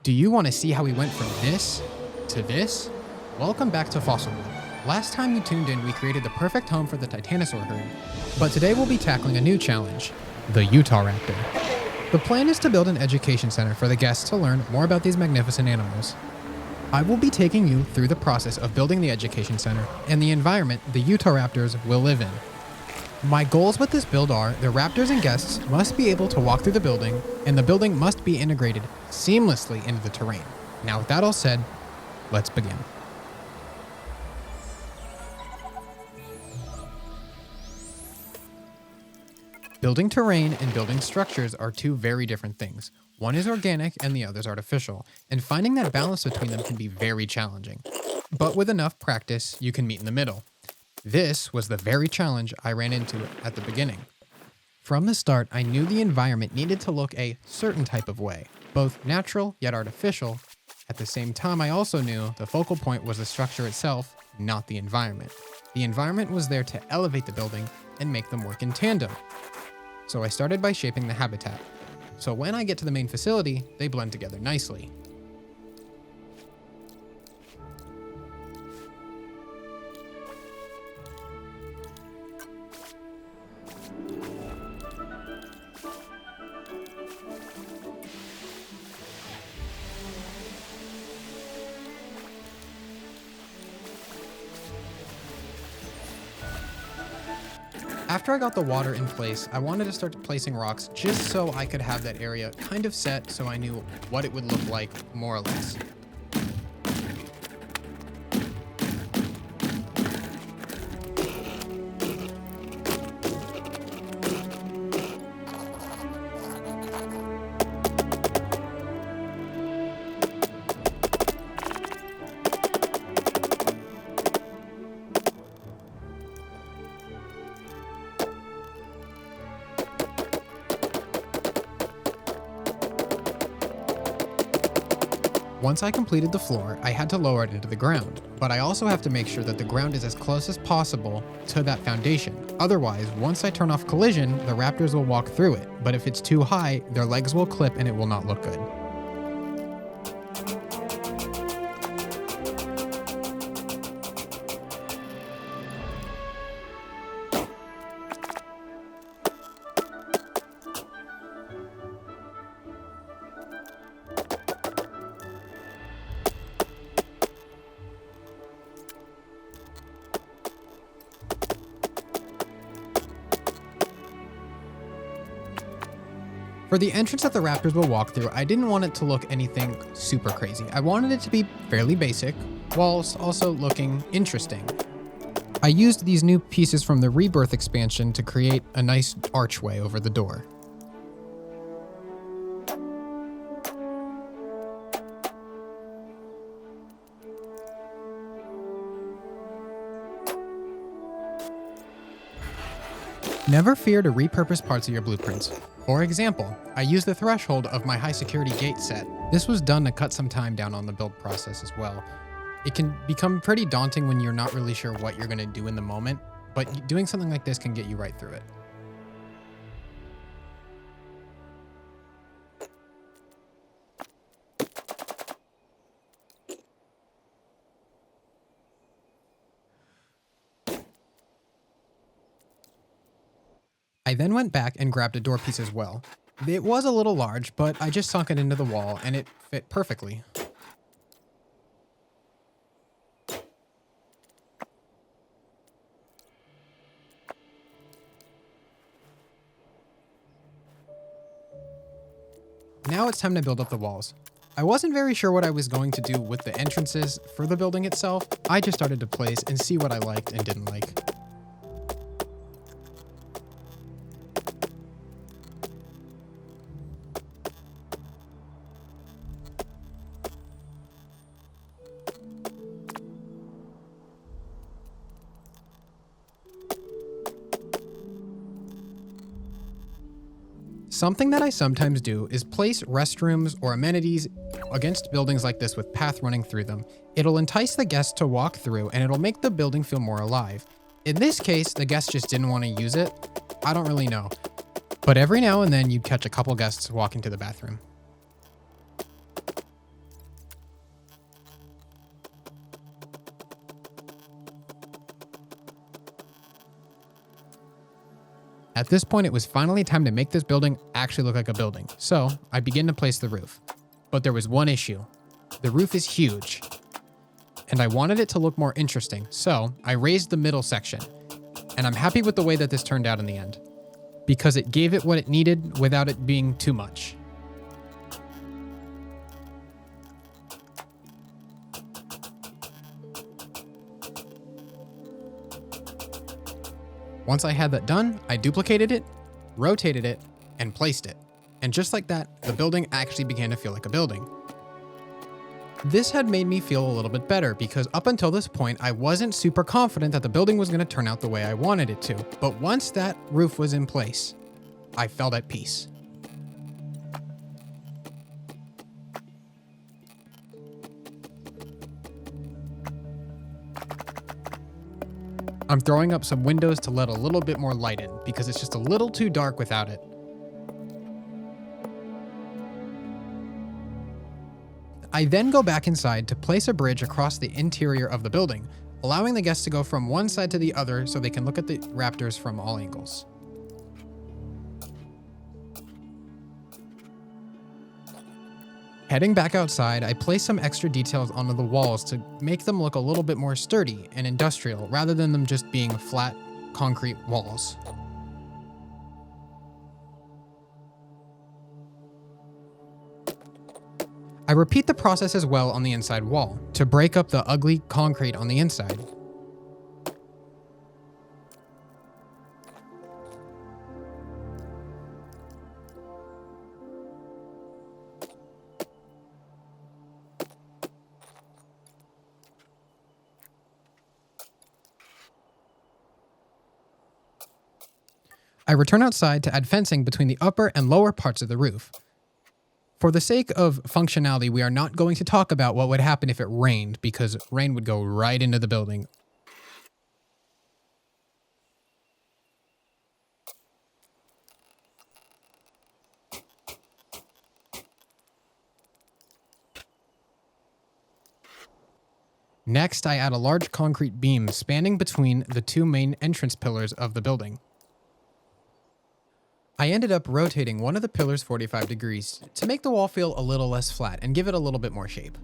Do you want to see how we went from this to this? Welcome back to Fossilwood. Last time you tuned in, we created the perfect home for the Titanosaur herd. But today we'll be tackling a new challenge, the Utahraptor. The plan is to build an education center for the guests to learn more about these magnificent animals. I will be taking you through the process of building the education center and the environment the Utahraptors will live in. My goals with this build are the raptors and guests must be able to walk through the building, and the building must be integrated seamlessly into the terrain. Now with that all said, let's begin. Building terrain and building structures are two very different things. One is organic and the other is artificial, and finding that balance between them can be very challenging. But with enough practice, you can meet in the middle. This was the very challenge I ran into at the beginning. From the start, I knew the environment needed to look a certain type of way, both natural yet artificial. At the same time, I also knew the focal point was the structure itself, not the environment. The environment was there to elevate the building and make them work in tandem. So I started by shaping the habitat. So when I get to the main facility, they blend together nicely. After I got the water in place, I wanted to start placing rocks just so I could have that area kind of set so I knew what it would look like, more or less. Once I completed the floor, I had to lower it into the ground, but I also have to make sure that the ground is as close as possible to that foundation. Otherwise, once I turn off collision, the raptors will walk through it, but if it's too high, their legs will clip and it will not look good. For the entrance that the raptors will walk through, I didn't want it to look anything super crazy. I wanted it to be fairly basic, whilst also looking interesting. I used these new pieces from the Rebirth expansion to create a nice archway over the door. Never fear to repurpose parts of your blueprints. For example, I used the threshold of my high security gate set. This was done to cut some time down on the build process as well. It can become pretty daunting when you're not really sure what you're going to do in the moment, but doing something like this can get you right through it. I then went back and grabbed a door piece as well. It was a little large, but I just sunk it into the wall and it fit perfectly. Now it's time to build up the walls. I wasn't very sure what I was going to do with the entrances for the building itself. I just started to place and see what I liked and didn't like. Something that I sometimes do is place restrooms or amenities against buildings like this with path running through them. It'll entice the guests to walk through and it'll make the building feel more alive. In this case, the guests just didn't want to use it. I don't really know. But every now and then you'd catch a couple guests walking to the bathroom. At this point, it was finally time to make this building actually look like a building, so I began to place the roof. But there was one issue. The roof is huge, and I wanted it to look more interesting, so I raised the middle section. And I'm happy with the way that this turned out in the end, because it gave it what it needed without it being too much. Once I had that done, I duplicated it, rotated it, and placed it. And just like that, the building actually began to feel like a building. This had made me feel a little bit better because up until this point, I wasn't super confident that the building was going to turn out the way I wanted it to. But once that roof was in place, I felt at peace. I'm throwing up some windows to let a little bit more light in because it's just a little too dark without it. I then go back inside to place a bridge across the interior of the building, allowing the guests to go from one side to the other so they can look at the raptors from all angles. Heading back outside, I place some extra details onto the walls to make them look a little bit more sturdy and industrial rather than them just being flat concrete walls. I repeat the process as well on the inside wall to break up the ugly concrete on the inside. I return outside to add fencing between the upper and lower parts of the roof. For the sake of functionality, we are not going to talk about what would happen if it rained, because rain would go right into the building. Next, I add a large concrete beam spanning between the two main entrance pillars of the building. I ended up rotating one of the pillars 45 degrees to make the wall feel a little less flat and give it a little bit more shape.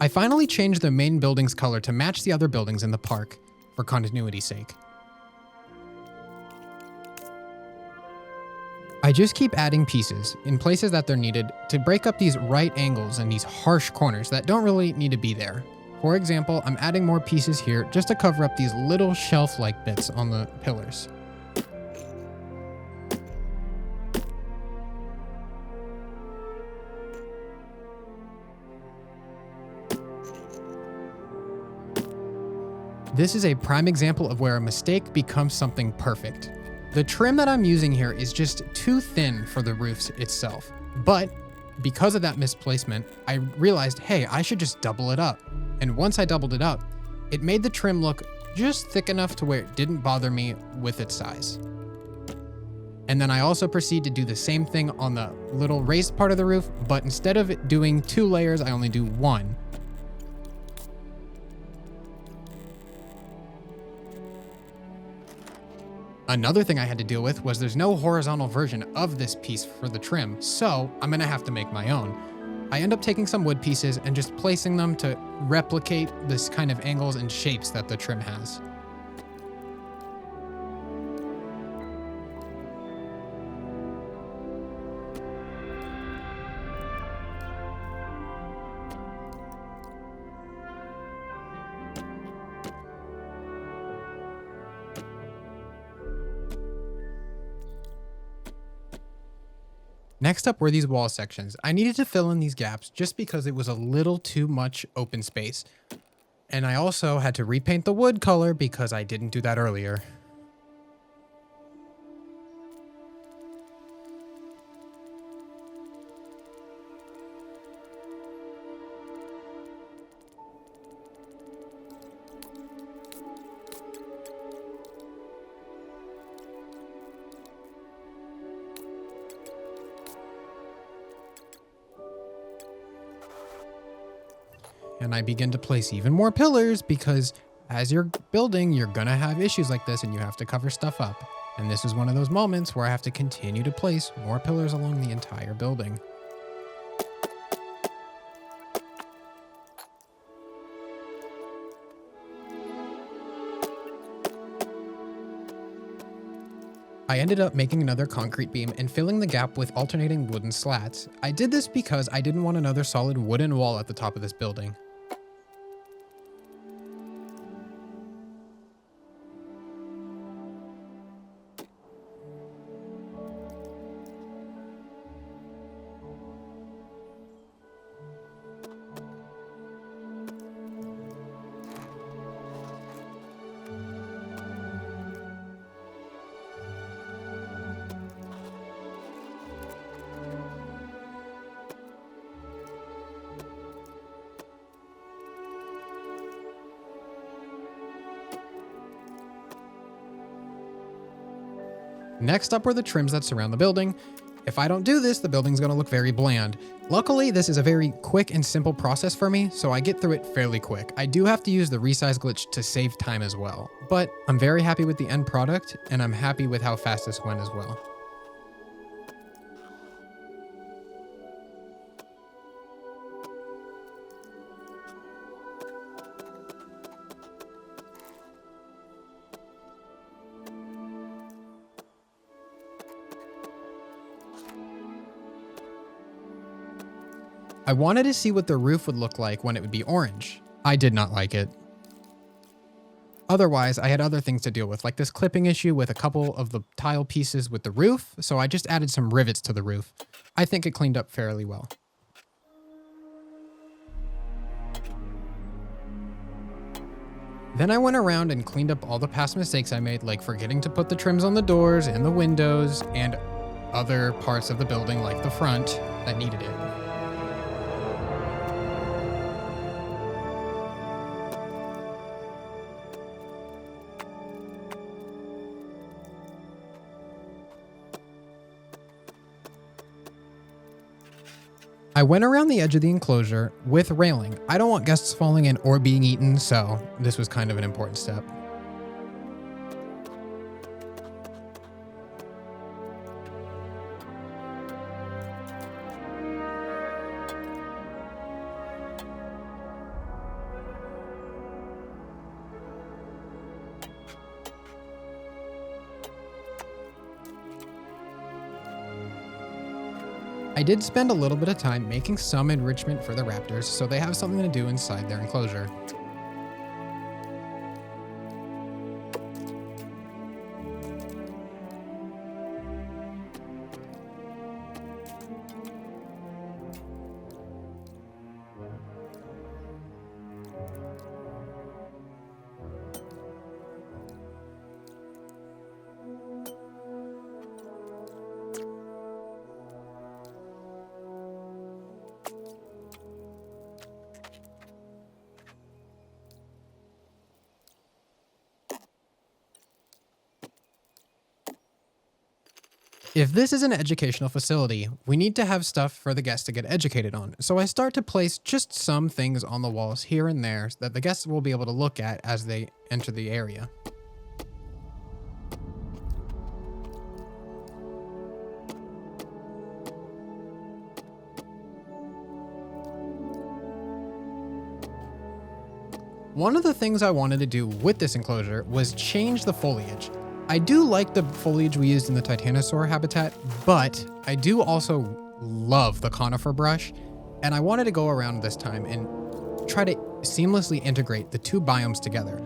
I finally changed the main building's color to match the other buildings in the park for continuity's sake. I just keep adding pieces in places that they're needed to break up these right angles and these harsh corners that don't really need to be there. For example, I'm adding more pieces here just to cover up these little shelf-like bits on the pillars. This is a prime example of where a mistake becomes something perfect. The trim that I'm using here is just too thin for the roofs itself, but because of that misplacement, I realized, hey, I should just double it up. And once I doubled it up, it made the trim look just thick enough to where it didn't bother me with its size. And then I also proceed to do the same thing on the little raised part of the roof, but instead of it doing 2 layers, I only do 1. Another thing I had to deal with was there's no horizontal version of this piece for the trim, so I'm gonna have to make my own. I end up taking some wood pieces and just placing them to replicate this kind of angles and shapes that the trim has. Next up were these wall sections. I needed to fill in these gaps just because it was a little too much open space. And I also had to repaint the wood color because I didn't do that earlier. And I begin to place even more pillars because As you're building, you're gonna have issues like this and you have to cover stuff up. And this is one of those moments where I have to continue to place more pillars along the entire building. I ended up making another concrete beam and filling the gap with alternating wooden slats. I did this because I didn't want another solid wooden wall at the top of this building. Next up were the trims that surround the building. If I don't do this, the building's gonna look very bland. Luckily, this is a very quick and simple process for me, so I get through it fairly quick. I do have to use the resize glitch to save time as well, but I'm very happy with the end product, and I'm happy with how fast this went as well. I wanted to see what the roof would look like when it would be orange. I did not like it. Otherwise, I had other things to deal with, like this clipping issue with a couple of the tile pieces with the roof, so I just added some rivets to the roof. I think it cleaned up fairly well. Then I went around and cleaned up all the past mistakes I made, like forgetting to put the trims on the doors and the windows and other parts of the building like the front that needed it. I went around the edge of the enclosure with railing. I don't want guests falling in or being eaten, so this was kind of an important step. I did spend a little bit of time making some enrichment for the raptors so they have something to do inside their enclosure. If this is an educational facility, we need to have stuff for the guests to get educated on. So I start to place just some things on the walls here and there that the guests will be able to look at as they enter the area. One of the things I wanted to do with this enclosure was change the foliage. I do like the foliage we used in the Titanosaur habitat, but I do also love the conifer brush, and I wanted to go around this time and try to seamlessly integrate the two biomes together.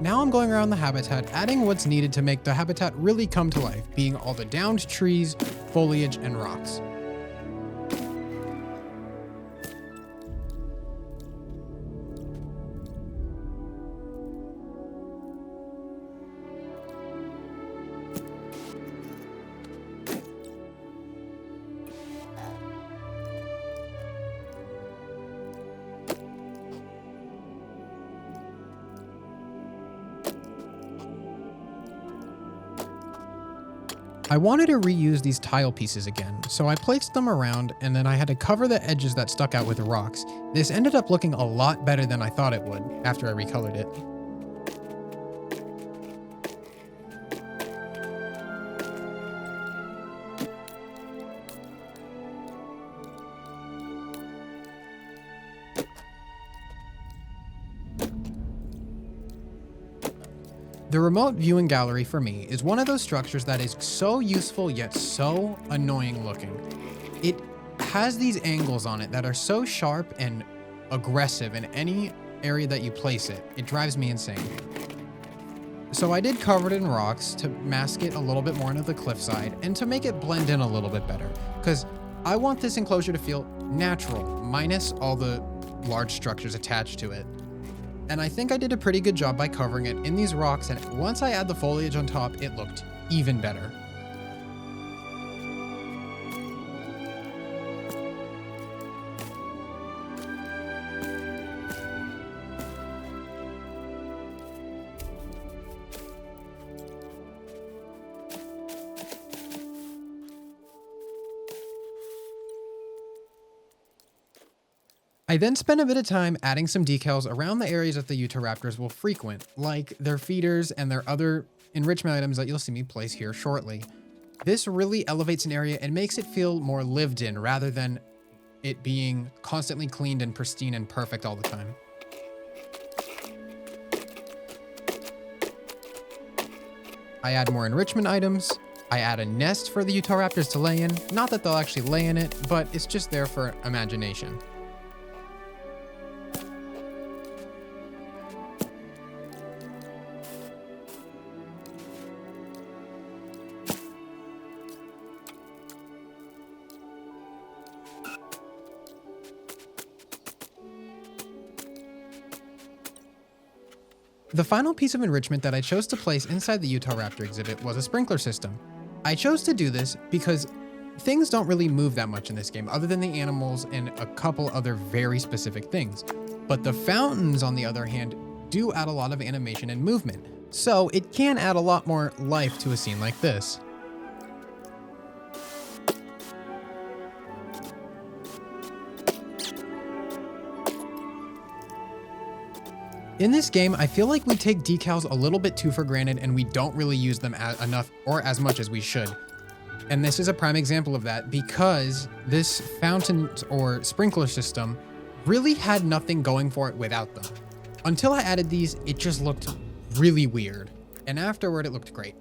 Now I'm going around the habitat, adding what's needed to make the habitat really come to life, being all the downed trees, foliage, and rocks. I wanted to reuse these tile pieces again, so I placed them around and then I had to cover the edges that stuck out with rocks. This ended up looking a lot better than I thought it would after I recolored it. The remote viewing gallery for me is one of those structures that is so useful yet so annoying looking. It has these angles on it that are so sharp and aggressive in any area that you place it. It drives me insane. So I did cover it in rocks to mask it a little bit more into the cliffside and to make it blend in a little bit better, because I want this enclosure to feel natural, minus all the large structures attached to it. And I think I did a pretty good job by covering it in these rocks, and once I add the foliage on top, it looked even better. I then spent a bit of time adding some decals around the areas that the Utahraptors will frequent, like their feeders and their other enrichment items that you'll see me place here shortly. This really elevates an area and makes it feel more lived in rather than it being constantly cleaned and pristine and perfect all the time. I add more enrichment items. I add a nest for the Utahraptors to lay in. Not that they'll actually lay in it, but it's just there for imagination. The final piece of enrichment that I chose to place inside the Utahraptor exhibit was a sprinkler system. I chose to do this because things don't really move that much in this game other than the animals and a couple other very specific things. But the fountains, on the other hand, do add a lot of animation and movement, so it can add a lot more life to a scene like this. In this game, I feel like we take decals a little bit too for granted and we don't really use them enough or as much as we should. And this is a prime example of that because this fountain or sprinkler system really had nothing going for it without them. Until I added these, it just looked really weird. And afterward, it looked great.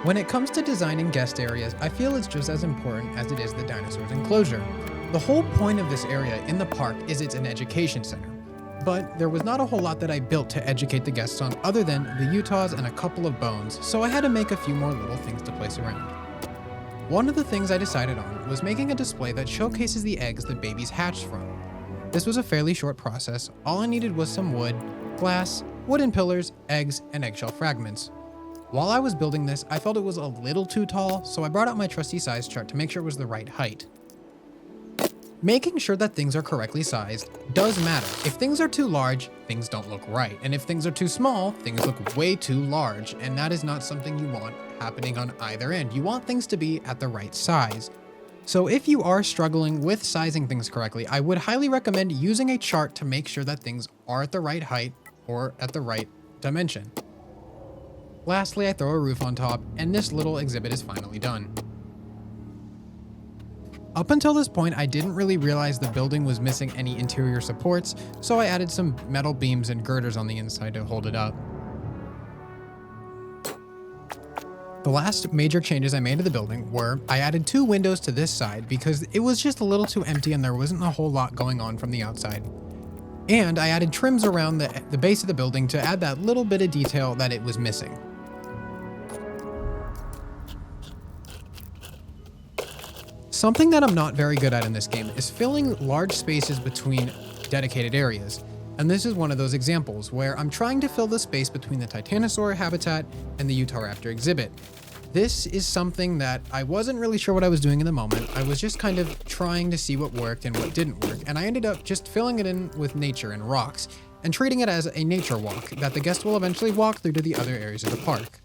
When it comes to designing guest areas, I feel it's just as important as it is the dinosaurs enclosure. The whole point of this area in the park is it's an education center, but there was not a whole lot that I built to educate the guests on other than the Utahs and a couple of bones, so I had to make a few more little things to place around. One of the things I decided on was making a display that showcases the eggs the babies hatched from. This was a fairly short process. All I needed was some wood, glass, wooden pillars, eggs, and eggshell fragments. While I was building this, I felt it was a little too tall, so I brought out my trusty size chart to make sure it was the right height. Making sure that things are correctly sized does matter. If things are too large, things don't look right. And if things are too small, things look way too large. And that is not something you want happening on either end. You want things to be at the right size. So if you are struggling with sizing things correctly, I would highly recommend using a chart to make sure that things are at the right height or at the right dimension. Lastly, I throw a roof on top, and this little exhibit is finally done. Up until this point, I didn't really realize the building was missing any interior supports, so I added some metal beams and girders on the inside to hold it up. The last major changes I made to the building were I added 2 windows to this side because it was just a little too empty and there wasn't a whole lot going on from the outside. And I added trims around the base of the building to add that little bit of detail that it was missing. Something that I'm not very good at in this game is filling large spaces between dedicated areas. And this is one of those examples where I'm trying to fill the space between the Titanosaur habitat and the Utahraptor exhibit. This is something that I wasn't really sure what I was doing in the moment. I was just kind of trying to see what worked and what didn't work, and I ended up just filling it in with nature and rocks, and treating it as a nature walk that the guest will eventually walk through to the other areas of the park.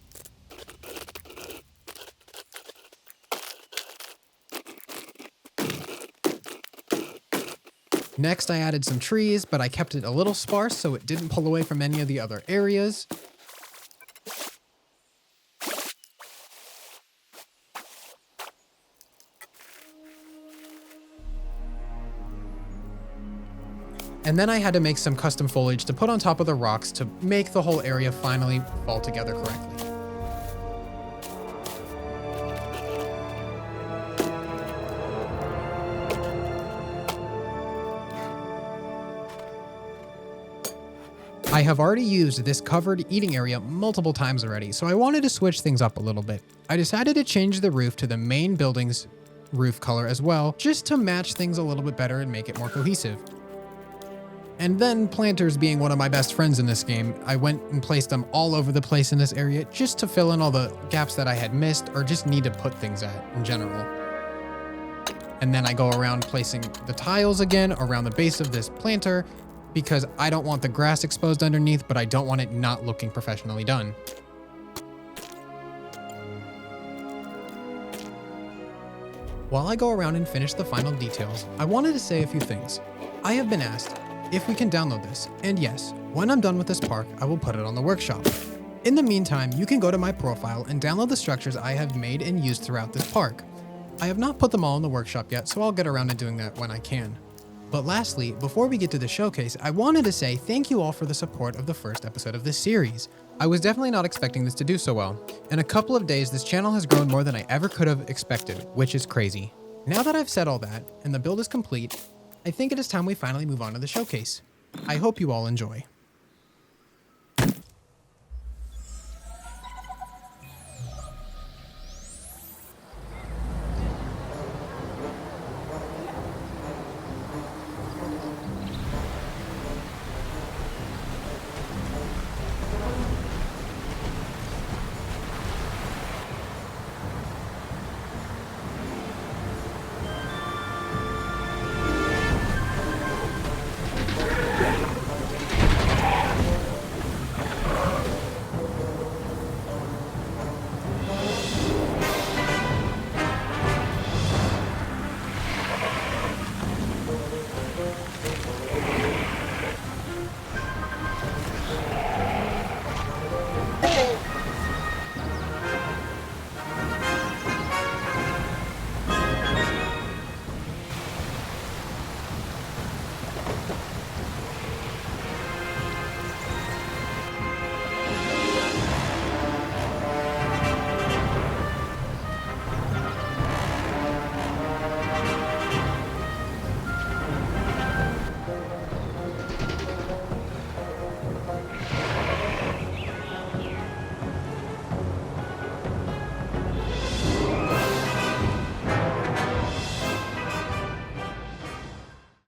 Next, I added some trees, but I kept it a little sparse so it didn't pull away from any of the other areas. And then I had to make some custom foliage to put on top of the rocks to make the whole area finally fall together correctly. I have already used this covered eating area multiple times already, so I wanted to switch things up a little bit. I decided to change the roof to the main building's roof color as well, just to match things a little bit better and make it more cohesive. And then, planters being one of my best friends in this game, I went and placed them all over the place in this area just to fill in all the gaps that I had missed or just need to put things at in general. And then I go around placing the tiles again around the base of this planter because I don't want the grass exposed underneath, but I don't want it not looking professionally done. While I go around and finish the final details, I wanted to say a few things. I have been asked if we can download this, and yes, when I'm done with this park, I will put it on the workshop. In the meantime, you can go to my profile and download the structures I have made and used throughout this park. I have not put them all in the workshop yet, so I'll get around to doing that when I can. But lastly, before we get to the showcase, I wanted to say thank you all for the support of the first episode of this series. I was definitely not expecting this to do so well. In a couple of days, this channel has grown more than I ever could have expected, which is crazy. Now that I've said all that, and the build is complete, I think it is time we finally move on to the showcase. I hope you all enjoy.